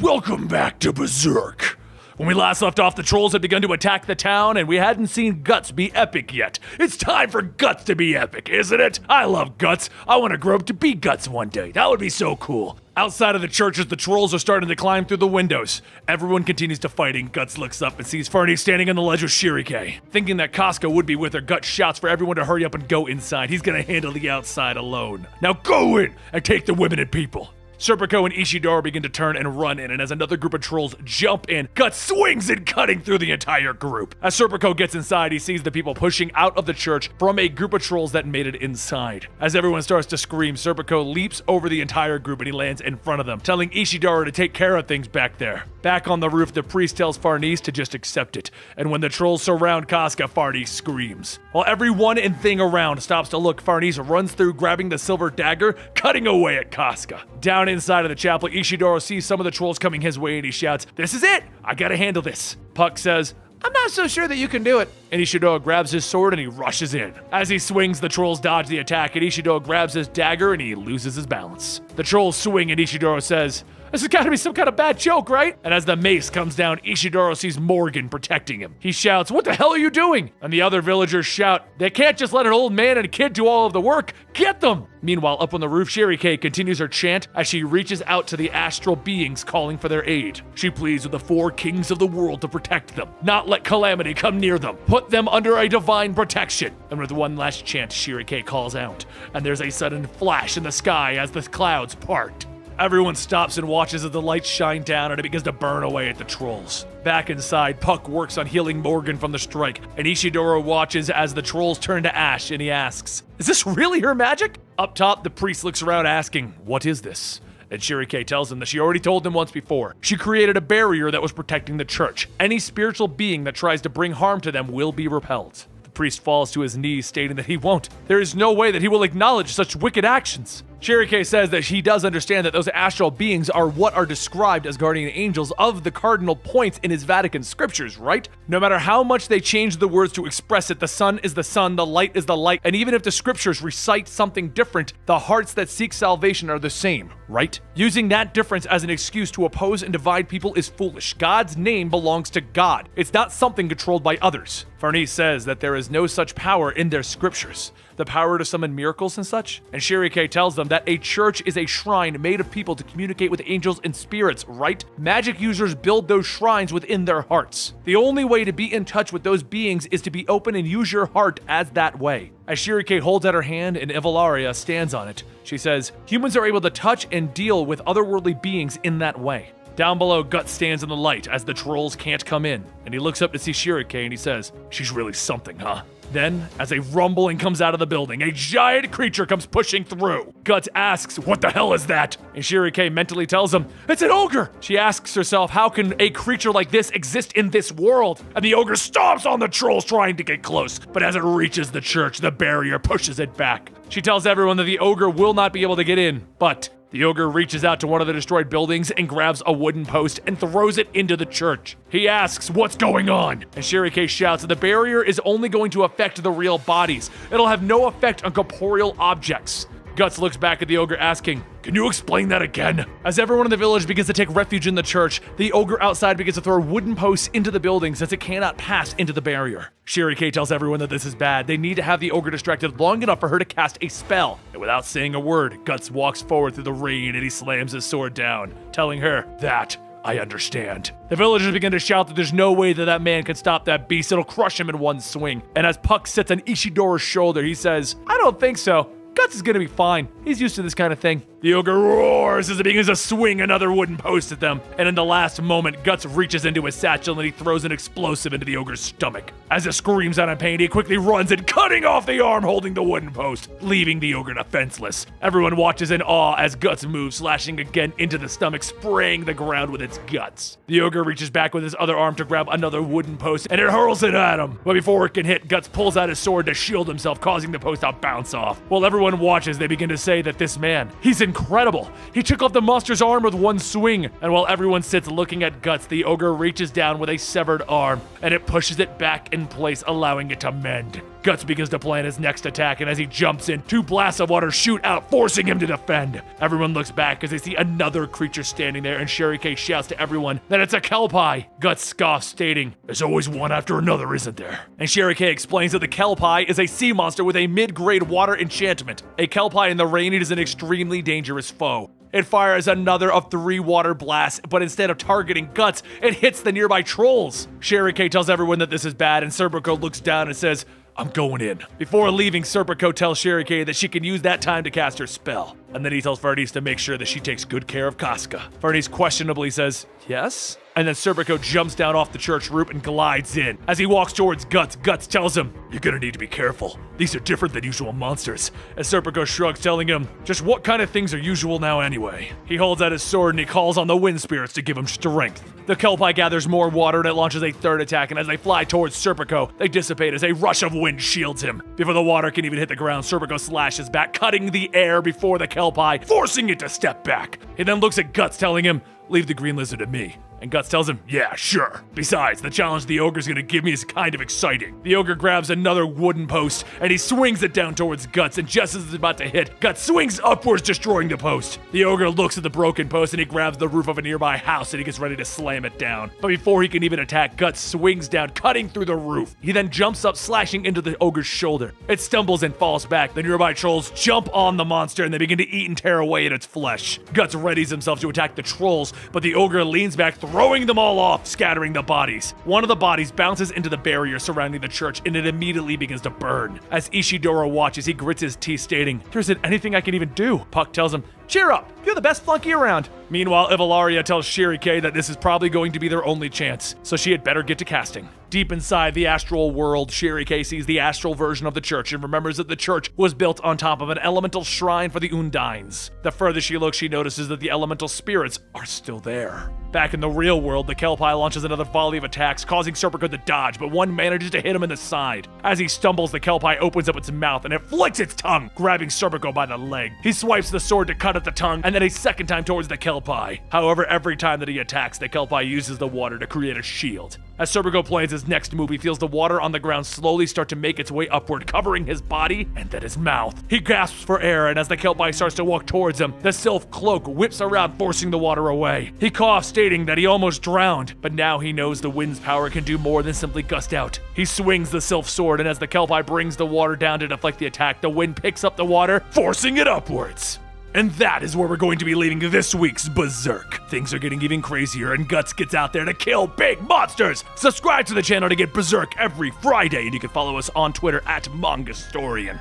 Welcome back to Berserk. When we last left off, the trolls had begun to attack the town, and we hadn't seen Guts be epic yet. It's time for Guts to be epic, isn't it? I love Guts. I want to grow up to be Guts one day. That would be so cool. Outside of the churches, the trolls are starting to climb through the windows. Everyone continues to fight, and Guts looks up and sees Fernie standing on the ledge with Shirike. Thinking that Casca would be with her, Guts shouts for everyone to hurry up and go inside. He's gonna handle the outside alone. Now go in and take the women and people. Serpico and Ishidoro begin to turn and run in, and as another group of trolls jump in, Guts swings in, cutting through the entire group. As Serpico gets inside, he sees the people pushing out of the church from a group of trolls that made it inside. As everyone starts to scream, Serpico leaps over the entire group and he lands in front of them, telling Ishidoro to take care of things back there. Back on the roof, the priest tells Farnese to just accept it, and when the trolls surround Casca, Farnese screams. While everyone and thing around stops to look, Farnese runs through, grabbing the silver dagger, cutting away at Casca. Down inside of the chapel, Ishidoro sees some of the trolls coming his way and he shouts, "This is it! I gotta handle this." Puck says, "I'm not so sure that you can do it." And Ishidoro grabs his sword and he rushes in. As he swings, the trolls dodge the attack, and Ishidoro grabs his dagger and he loses his balance. The trolls swing and Ishidoro says, "This has gotta be some kind of bad joke, right?" And as the mace comes down, Ishidoro sees Morgan protecting him. He shouts, "What the hell are you doing?" And the other villagers shout, "They can't just let an old man and a kid do all of the work. Get them!" Meanwhile, up on the roof, Shirike continues her chant as she reaches out to the astral beings calling for their aid. She pleads with the four kings of the world to protect them, not let calamity come near them, put them under a divine protection. And with one last chant, Shirike calls out, and there's a sudden flash in the sky as the clouds part. Everyone stops and watches as the lights shine down and it begins to burn away at the trolls. Back inside, Puck works on healing Morgan from the strike, and Ishidoro watches as the trolls turn to ash and he asks, "Is this really her magic?" Up top, the priest looks around asking, "What is this?" And Shirike tells him that she already told them once before. She created a barrier that was protecting the church. Any spiritual being that tries to bring harm to them will be repelled. The priest falls to his knees, stating that he won't. There is no way that he will acknowledge such wicked actions. Shirike says that she does understand that those astral beings are what are described as guardian angels of the cardinal points in his Vatican scriptures, right? No matter how much they change the words to express it, the sun is the sun, the light is the light, and even if the scriptures recite something different, the hearts that seek salvation are the same, right? Using that difference as an excuse to oppose and divide people is foolish. God's name belongs to God. It's not something controlled by others. Farnese says that there is no such power in their scriptures, the power to summon miracles and such. And Shirike tells them that a church is a shrine made of people to communicate with angels and spirits, right? Magic users build those shrines within their hearts. The only way to be in touch with those beings is to be open and use your heart as that way. As Shirike holds out her hand and Evalaria stands on it, she says, "Humans are able to touch and deal with otherworldly beings in that way." Down below, Guts stands in the light as the trolls can't come in, and he looks up to see Shirike and he says, "She's really something, huh?" Then, as a rumbling comes out of the building, a giant creature comes pushing through. Guts asks, "What the hell is that?" And Shirike mentally tells him, "It's an ogre!" She asks herself, how can a creature like this exist in this world? And the ogre stomps on the trolls trying to get close, but as it reaches the church, the barrier pushes it back. She tells everyone that the ogre will not be able to get in, but the ogre reaches out to one of the destroyed buildings and grabs a wooden post and throws it into the church. He asks, "What's going on?" And Shirike shouts that the barrier is only going to affect the real bodies. It'll have no effect on corporeal objects. Guts looks back at the ogre asking, "Can you explain that again?" As everyone in the village begins to take refuge in the church, the ogre outside begins to throw wooden posts into the building since it cannot pass into the barrier. Shirike tells everyone that this is bad. They need to have the ogre distracted long enough for her to cast a spell. And without saying a word, Guts walks forward through the rain and he slams his sword down, telling her, "That I understand." The villagers begin to shout that there's no way that that man can stop that beast. It'll crush him in one swing. And as Puck sits on Ishidoro's shoulder, he says, "I don't think so. Guts is gonna be fine. He's used to this kind of thing." The ogre roars as it begins to swing another wooden post at them, and in the last moment, Guts reaches into his satchel and he throws an explosive into the ogre's stomach. As it screams out in pain, he quickly runs and cutting off the arm holding the wooden post, leaving the ogre defenseless. Everyone watches in awe as Guts moves, slashing again into the stomach, spraying the ground with its guts. The ogre reaches back with his other arm to grab another wooden post, and it hurls it at him. But before it can hit, Guts pulls out his sword to shield himself, causing the post to bounce off. While everyone watches, they begin to say that this man, he's incredible. He took off the monster's arm with one swing. And while everyone sits looking at Guts, the ogre reaches down with a severed arm and it pushes it back in place, allowing it to mend. Guts begins to plan his next attack, and as he jumps in, 2 blasts of water shoot out, forcing him to defend. Everyone looks back as they see another creature standing there, and Sherry K shouts to everyone that it's a Kelpie. Guts scoffs, stating, "There's always one after another, isn't there?" And Sherry K explains that the Kelpie is a sea monster with a mid-grade water enchantment. A Kelpie in the rain is an extremely dangerous foe. It fires another of 3 water blasts, but instead of targeting Guts, it hits the nearby trolls. Sherry K tells everyone that this is bad, and Serpico looks down and says, "I'm going in." Before leaving, Serpico tells Sherry K that she can use that time to cast her spell. And then he tells Furnies to make sure that she takes good care of Casca. Furnies questionably says, "Yes?" And then Serpico jumps down off the church roof and glides in. As he walks towards Guts, Guts tells him, "You're gonna need to be careful. These are different than usual monsters." As Serpico shrugs, telling him, "Just what kind of things are usual now anyway?" He holds out his sword and he calls on the wind spirits to give him strength. The Kelpie gathers more water and it launches a 3rd attack, and as they fly towards Serpico, they dissipate as a rush of wind shields him. Before the water can even hit the ground, Serpico slashes back, cutting the air before the Kelpie, forcing it to step back. He then looks at Guts, telling him, "Leave the green lizard to me." And Guts tells him, "Yeah, sure. Besides, the challenge the ogre's gonna give me is kind of exciting." The ogre grabs another wooden post and he swings it down towards Guts, and just as it's about to hit, Guts swings upwards, destroying the post. The ogre looks at the broken post and he grabs the roof of a nearby house and he gets ready to slam it down. But before he can even attack, Guts swings down, cutting through the roof. He then jumps up, slashing into the ogre's shoulder. It stumbles and falls back. The nearby trolls jump on the monster and they begin to eat and tear away at its flesh. Guts readies himself to attack the trolls, but the ogre leans back, throwing them all off, scattering the bodies. One of the bodies bounces into the barrier surrounding the church, and it immediately begins to burn. As Ishidoro watches, he grits his teeth, stating, "There isn't anything I can even do." Puck tells him, "Cheer up, you're the best flunky around." Meanwhile, Ivalaria tells Sherry K that this is probably going to be their only chance, so she had better get to casting. Deep inside the astral world, Sherry K sees the astral version of the church and remembers that the church was built on top of an elemental shrine for the Undines. The further she looks, she notices that the elemental spirits are still there. Back in the real world, the Kelpie launches another volley of attacks, causing Serpico to dodge, but one manages to hit him in the side. As he stumbles, the Kelpie opens up its mouth and it flicks its tongue, grabbing Serpico by the leg. He swipes the sword to cut at the tongue, and then a second time towards the Kelpie. However, every time that he attacks, the Kelpie uses the water to create a shield. As Serpico plans his next move, he feels the water on the ground slowly start to make its way upward, covering his body and then his mouth. He gasps for air, and as the Kelpie starts to walk towards him, the sylph cloak whips around, forcing the water away. He coughs, stating that he almost drowned, but now he knows the wind's power can do more than simply gust out. He swings the sylph sword, and as the Kelpie brings the water down to deflect the attack, the wind picks up the water, forcing it upwards. And that is where we're going to be leaving this week's Berserk. Things are getting even crazier, and Guts gets out there to kill big monsters. Subscribe to the channel to get Berserk every Friday, and you can follow us on Twitter at Mangastorian.